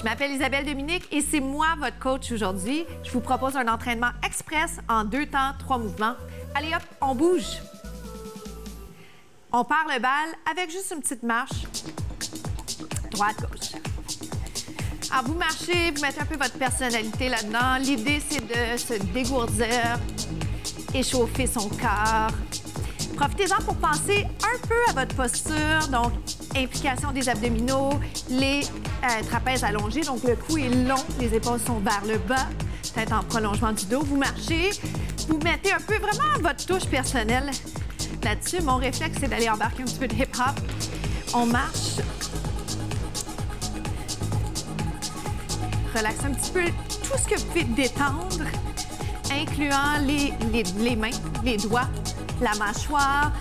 Je m'appelle Isabelle Dominique et c'est moi votre coach aujourd'hui. Je vous propose un entraînement express en 2 temps, 3 mouvements. Allez hop, on bouge. On part le bal avec juste une petite marche. Droite-gauche. Alors, vous marchez, vous mettez un peu votre personnalité là-dedans. L'idée, c'est de se dégourdir, échauffer son corps. Profitez-en pour penser un peu à votre posture. Donc, implication des abdominaux, les trapèzes allongés. Donc, le cou est long, les épaules sont vers le bas, tête en prolongement du dos. Vous marchez, vous mettez un peu vraiment votre touche personnelle là-dessus. Mon réflexe, c'est d'aller embarquer un petit peu de hip-hop. On marche. Relaxez un petit peu tout ce que vous pouvez détendre, incluant les mains, les doigts, la mâchoire.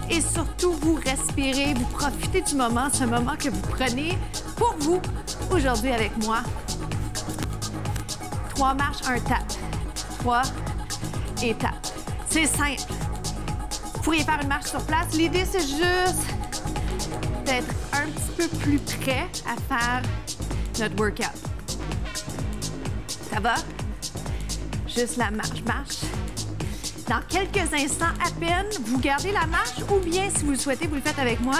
Et surtout, vous respirez, vous profitez du moment, ce moment que vous prenez pour vous aujourd'hui avec moi. 3 marches, 1 tap. 3 et tap. C'est simple. Vous pourriez faire une marche sur place. L'idée, c'est juste d'être un petit peu plus prêt à faire notre workout. Ça va? Juste la marche. Dans quelques instants à peine, vous gardez la marche ou bien, si vous le souhaitez, vous le faites avec moi,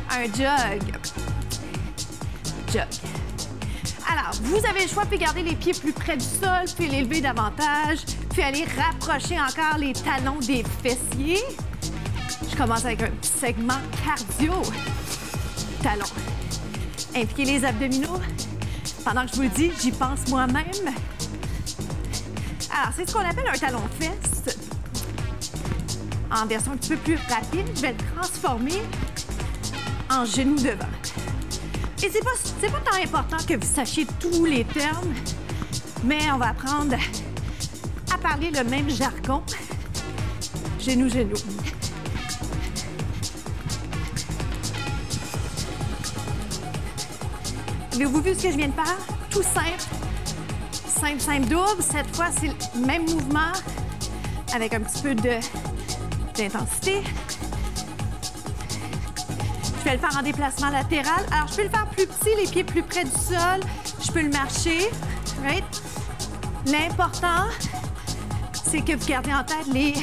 un jog. Jog. Alors, vous avez le choix, puis garder les pieds plus près du sol, puis l'élever davantage, puis aller rapprocher encore les talons des fessiers. Je commence avec un petit segment cardio. Talons. Impliquez les abdominaux. Pendant que je vous le dis, j'y pense moi-même. Alors, c'est ce qu'on appelle un talon-fesse. En version un petit peu plus rapide, je vais le transformer en genou devant. Et c'est pas tant important que vous sachiez tous les termes, mais on va apprendre à parler le même jargon. Genou, genou. Avez-vous vu ce que je viens de faire? Tout simple. Simple, simple, double. Cette fois, c'est le même mouvement avec un petit peu d'intensité. Je vais le faire en déplacement latéral. Alors, je peux le faire plus petit, les pieds plus près du sol. Je peux le marcher. Right? L'important, c'est que vous gardez en tête les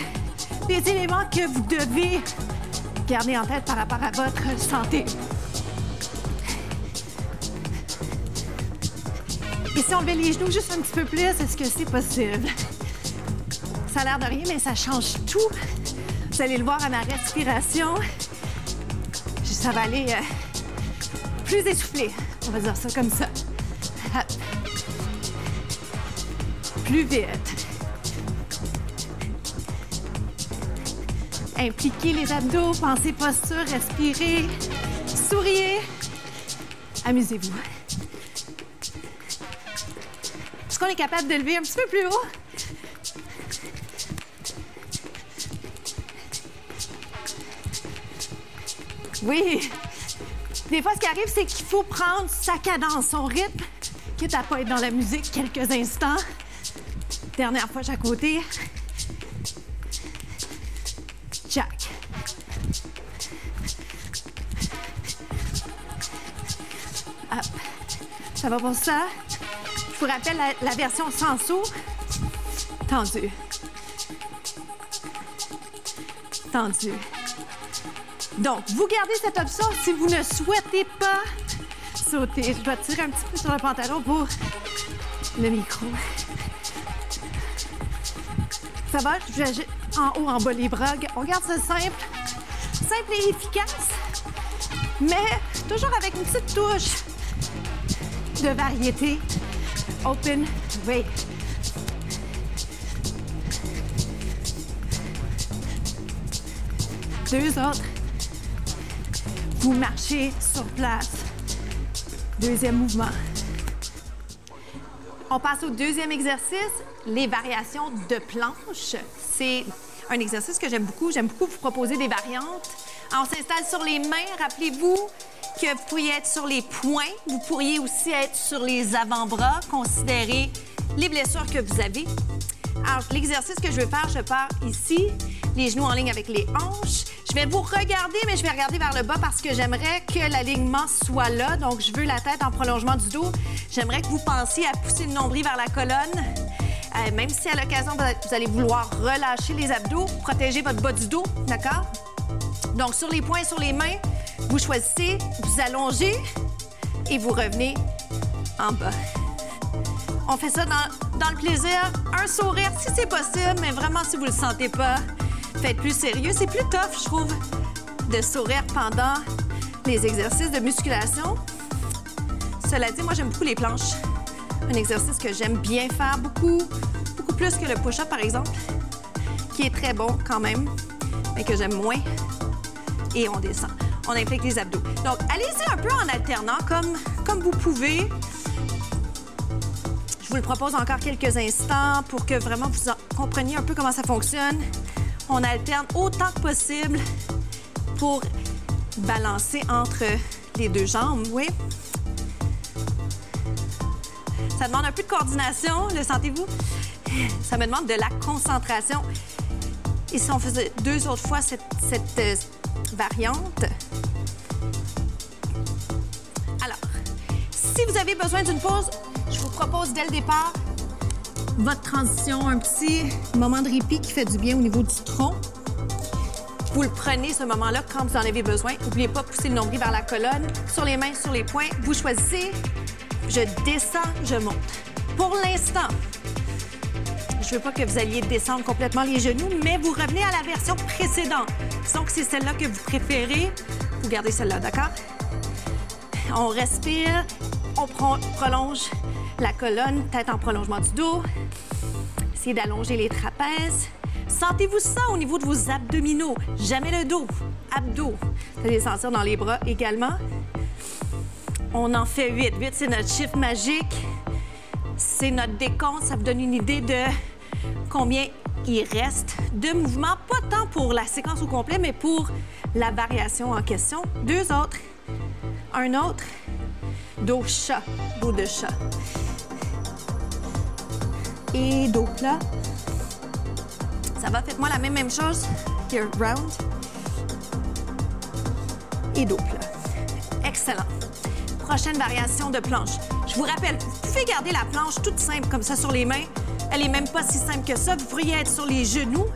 éléments que vous devez garder en tête par rapport à votre santé. Et si on levait les genoux juste un petit peu plus, est-ce que c'est possible? Ça a l'air de rien, mais ça change tout. Vous allez le voir à ma respiration. Ça va aller plus essoufflé. On va dire ça comme ça. Plus vite. Impliquez les abdos, pensez posture, respirez, souriez. Amusez-vous. Est-ce qu'on est capable de lever un petit peu plus haut? Oui. Des fois, ce qui arrive, c'est qu'il faut prendre sa cadence, son rythme, quitte à pas être dans la musique quelques instants. Dernière fois, chaque côté. Jack. Hop. Ça va pour ça. Je vous rappelle la version sans saut. Tendu. Tendu. Donc, vous gardez cette option si vous ne souhaitez pas sauter. Je dois tirer un petit peu sur le pantalon pour le micro. Ça va? En haut, en bas, les bras. On garde ça simple. Simple et efficace, mais toujours avec une petite touche de variété. Open weight. Deux autres. Vous marchez sur place. Deuxième mouvement. On passe au deuxième exercice, les variations de planche. C'est un exercice que j'aime beaucoup. J'aime beaucoup vous proposer des variantes. Alors, on s'installe sur les mains. Rappelez-vous que vous pourriez être sur les poings. Vous pourriez aussi être sur les avant-bras. Considérez les blessures que vous avez. Alors, l'exercice que je vais faire, je pars ici. les genoux en ligne avec les hanches. Je vais vous regarder, mais je vais regarder vers le bas parce que j'aimerais que l'alignement soit là. Donc, je veux la tête en prolongement du dos. J'aimerais que vous pensiez à pousser le nombril vers la colonne. Même si à l'occasion, vous allez vouloir relâcher les abdos, protéger votre bas du dos, d'accord? Donc, sur les poings, sur les mains, vous choisissez, vous allongez et vous revenez en bas. On fait ça dans le plaisir. Un sourire, si c'est possible, mais vraiment, si vous ne le sentez pas, faites plus sérieux. C'est plus tough, je trouve, de sourire pendant les exercices de musculation. Cela dit, moi, j'aime beaucoup les planches. Un exercice que j'aime bien faire, beaucoup plus que le push-up, par exemple, qui est très bon quand même, mais que j'aime moins. Et on descend. On implique les abdos. Donc, allez-y un peu en alternant, comme vous pouvez. Je vous le propose encore quelques instants pour que vraiment vous compreniez un peu comment ça fonctionne. On alterne autant que possible pour balancer entre les deux jambes, oui. Ça demande un peu de coordination, le sentez-vous? Ça me demande de la concentration. Et si on faisait 2 autres fois cette variante? Alors, si vous avez besoin d'une pause, je vous propose dès le départ votre transition, un petit moment de répit qui fait du bien au niveau du tronc. Vous le prenez, ce moment-là, quand vous en avez besoin. N'oubliez pas de pousser le nombril vers la colonne, sur les mains, sur les poings. Vous choisissez. Je descends, je monte. Pour l'instant, je ne veux pas que vous alliez descendre complètement les genoux, mais vous revenez à la version précédente. Donc, c'est celle-là que vous préférez. Vous gardez celle-là, d'accord? On respire, on prolonge la colonne, tête en prolongement du dos. Essayez d'allonger les trapèzes. Sentez-vous ça au niveau de vos abdominaux. Jamais le dos. Abdos. Vous allez les sentir dans les bras également. On en fait 8. 8, c'est notre chiffre magique. C'est notre décompte. Ça vous donne une idée de combien il reste de mouvements. Pas tant pour la séquence au complet, mais pour la variation en question. 2 autres. Un autre. Dos chat. Dos de chat. Et dos plat. Ça va, faites-moi la même chose. Here, round. Et dos plat. Excellent. Prochaine variation de planche. Je vous rappelle, vous pouvez garder la planche toute simple comme ça sur les mains. Elle n'est même pas si simple que ça. Vous pourriez être sur les genoux.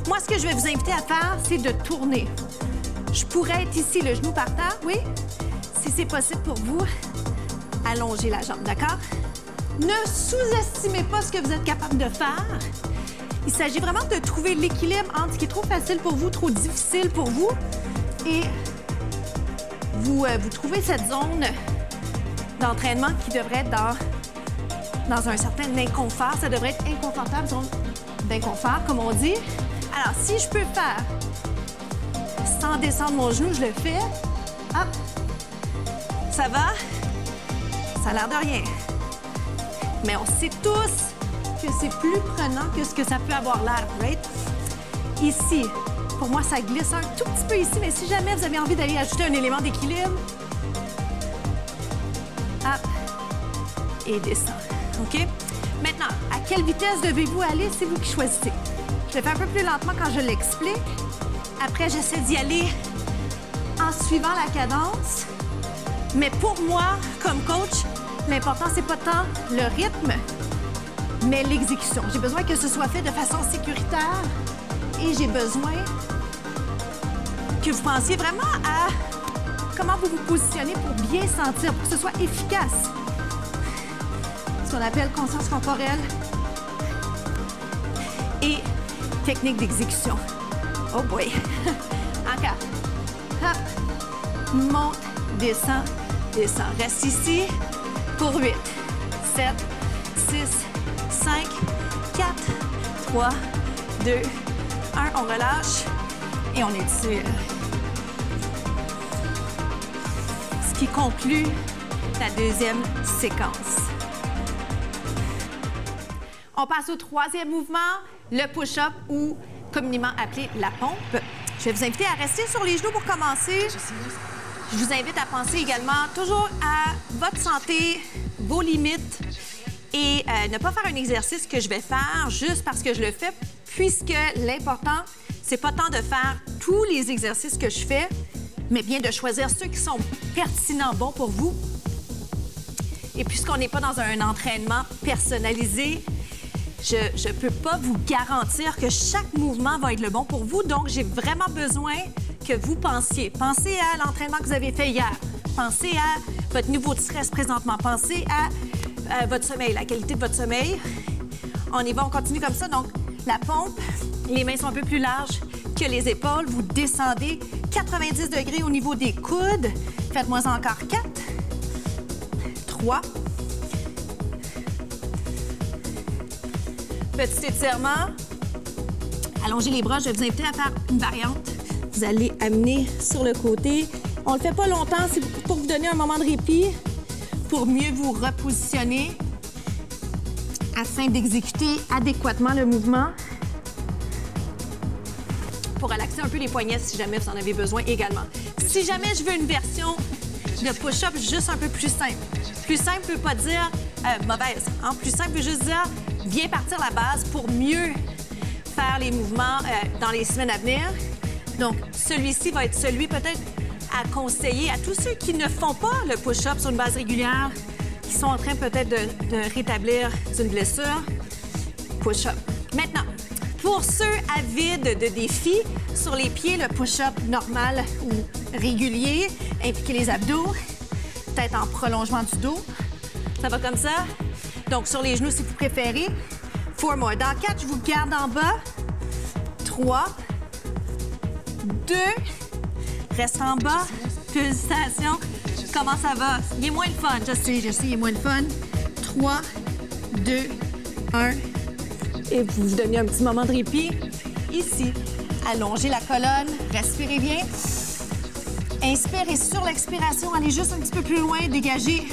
Moi, ce que je vais vous inviter à faire, c'est de tourner. Je pourrais être ici, le genou par terre, oui? Si c'est possible pour vous, allongez la jambe, d'accord? Ne sous-estimez pas ce que vous êtes capable de faire. Il s'agit vraiment de trouver l'équilibre entre ce qui est trop facile pour vous, trop difficile pour vous, et vous trouvez cette zone d'entraînement qui devrait être dans un certain inconfort. Ça devrait être inconfortable, zone d'inconfort, comme on dit. Alors, si je peux faire sans descendre mon genou, je le fais. Hop. Ça va? Ça a l'air de rien. Mais on sait tous que c'est plus prenant que ce que ça peut avoir l'air, right? Ici, pour moi, ça glisse un tout petit peu ici, mais si jamais vous avez envie d'aller ajouter un élément d'équilibre, hop, et descend, OK? Maintenant, à quelle vitesse devez-vous aller? C'est vous qui choisissez. Je le fais un peu plus lentement quand je l'explique. Après, j'essaie d'y aller en suivant la cadence. Mais pour moi, comme coach, l'important, c'est pas tant le rythme, mais l'exécution. J'ai besoin que ce soit fait de façon sécuritaire et j'ai besoin que vous pensiez vraiment à comment vous vous positionnez pour bien sentir, pour que ce soit efficace. Ce qu'on appelle conscience corporelle et technique d'exécution. Oh boy! Encore. Hop. Monte, descend, descend. Reste ici pour 8, 7, 6, 5, 4, 3, 2, 1. On relâche et on étire. Ce qui conclut la deuxième séquence. On passe au troisième mouvement, le push-up ou communément appelé la pompe. Je vais vous inviter à rester sur les genoux pour commencer. Je vous invite à penser également toujours à votre santé, vos limites et ne pas faire un exercice que je vais faire juste parce que je le fais, puisque l'important, c'est pas tant de faire tous les exercices que je fais, mais bien de choisir ceux qui sont pertinents, bons pour vous. Et puisqu'on n'est pas dans un entraînement personnalisé, je ne peux pas vous garantir que chaque mouvement va être le bon pour vous. Donc, j'ai vraiment besoin que vous pensiez. Pensez à l'entraînement que vous avez fait hier. Pensez à votre niveau de stress présentement. Pensez à votre sommeil, la qualité de votre sommeil. On y va, on continue comme ça. Donc, la pompe, les mains sont un peu plus larges que les épaules. Vous descendez 90 degrés au niveau des coudes. Faites-moi encore 4, 3. Petit étirement. Allongez les bras. Je vais vous inviter à faire une variante. Vous allez amener sur le côté. On ne le fait pas longtemps, c'est pour vous donner un moment de répit, pour mieux vous repositionner afin d'exécuter adéquatement le mouvement. Pour relaxer un peu les poignets si jamais vous en avez besoin également. Si jamais je veux une version de push-up juste un peu plus simple. Plus simple ne veut pas dire mauvaise. Hein? Plus simple veut juste dire bien partir la base pour mieux faire les mouvements dans les semaines à venir. Donc, celui-ci va être celui peut-être à conseiller à tous ceux qui ne font pas le push-up sur une base régulière, qui sont en train peut-être de rétablir une blessure. Push-up. Maintenant, pour ceux avides de défis, sur les pieds, le push-up normal ou régulier, impliquez les abdos, peut-être en prolongement du dos. Ça va comme ça. Donc, sur les genoux, si vous préférez. 4 more. Dans 4, je vous garde en bas. 3, 2, reste en bas. Pulsation. Comment ça va? Il est moins le fun. Je sais, il est moins le fun. 3, 2, 1. Et vous vous donnez un petit moment de répit. Ici, allongez la colonne. Respirez bien. Inspirez sur l'expiration. Allez juste un petit peu plus loin. Dégagez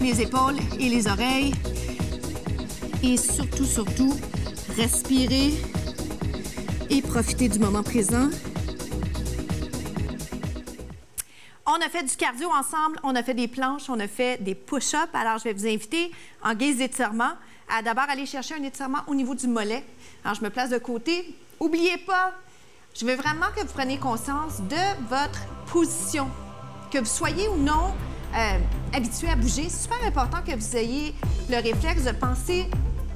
les épaules et les oreilles. Et surtout, respirez et profitez du moment présent. On a fait du cardio ensemble, on a fait des planches, on a fait des push-ups. Alors, je vais vous inviter, en guise d'étirement, à d'abord aller chercher un étirement au niveau du mollet. Alors, je me place de côté. N'oubliez pas, je veux vraiment que vous preniez conscience de votre position. Que vous soyez ou non habitué à bouger, c'est super important que vous ayez le réflexe de penser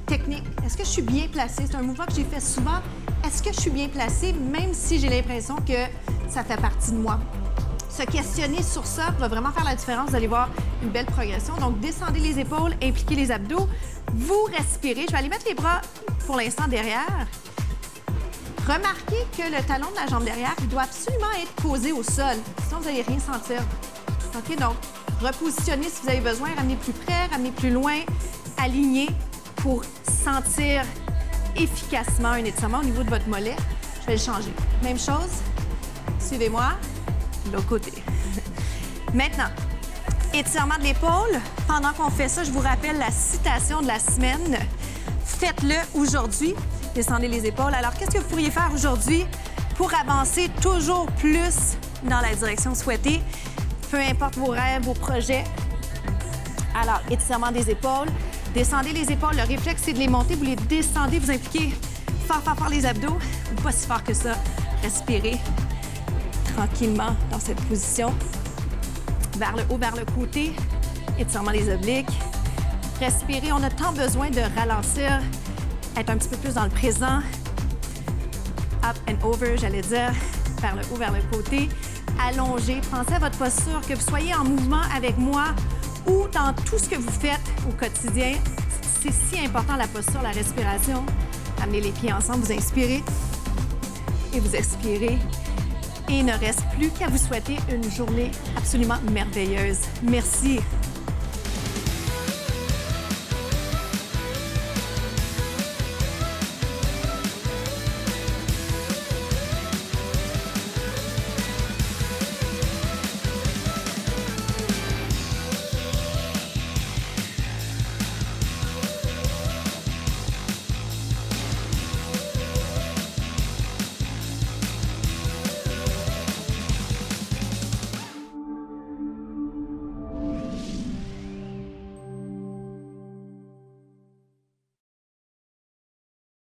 technique. Est-ce que je suis bien placée? C'est un mouvement que j'ai fait souvent. Est-ce que je suis bien placée, même si j'ai l'impression que ça fait partie de moi? Se questionner sur ça va vraiment faire la différence. Vous allez voir une belle progression. Donc, descendez les épaules, impliquez les abdos. Vous respirez. Je vais aller mettre les bras pour l'instant derrière. Remarquez que le talon de la jambe derrière, il doit absolument être posé au sol. Sinon, vous n'allez rien sentir. OK? Donc, repositionnez si vous avez besoin. Ramenez plus près, ramenez plus loin. Alignez pour sentir efficacement un étirement au niveau de votre mollet. Je vais le changer. Même chose. Suivez-moi. De l'autre côté. Maintenant, étirement de l'épaule. Pendant qu'on fait ça, je vous rappelle la citation de la semaine. Faites-le aujourd'hui. Descendez les épaules. Alors, qu'est-ce que vous pourriez faire aujourd'hui pour avancer toujours plus dans la direction souhaitée? Peu importe vos rêves, vos projets. Alors, étirement des épaules. Descendez les épaules. Le réflexe, c'est de les monter. Vous les descendez, vous impliquez fort les abdos. Pas si fort que ça. Respirez tranquillement dans cette position. Vers le haut, vers le côté. Étirement les obliques. Respirez. On a tant besoin de ralentir, être un petit peu plus dans le présent. Up and over, j'allais dire. Vers le haut, vers le côté. Allongez. Pensez à votre posture, que vous soyez en mouvement avec moi ou dans tout ce que vous faites au quotidien. C'est si important, la posture, la respiration. Amenez les pieds ensemble, vous inspirez et vous expirez. Et il ne reste plus qu'à vous souhaiter une journée absolument merveilleuse. Merci.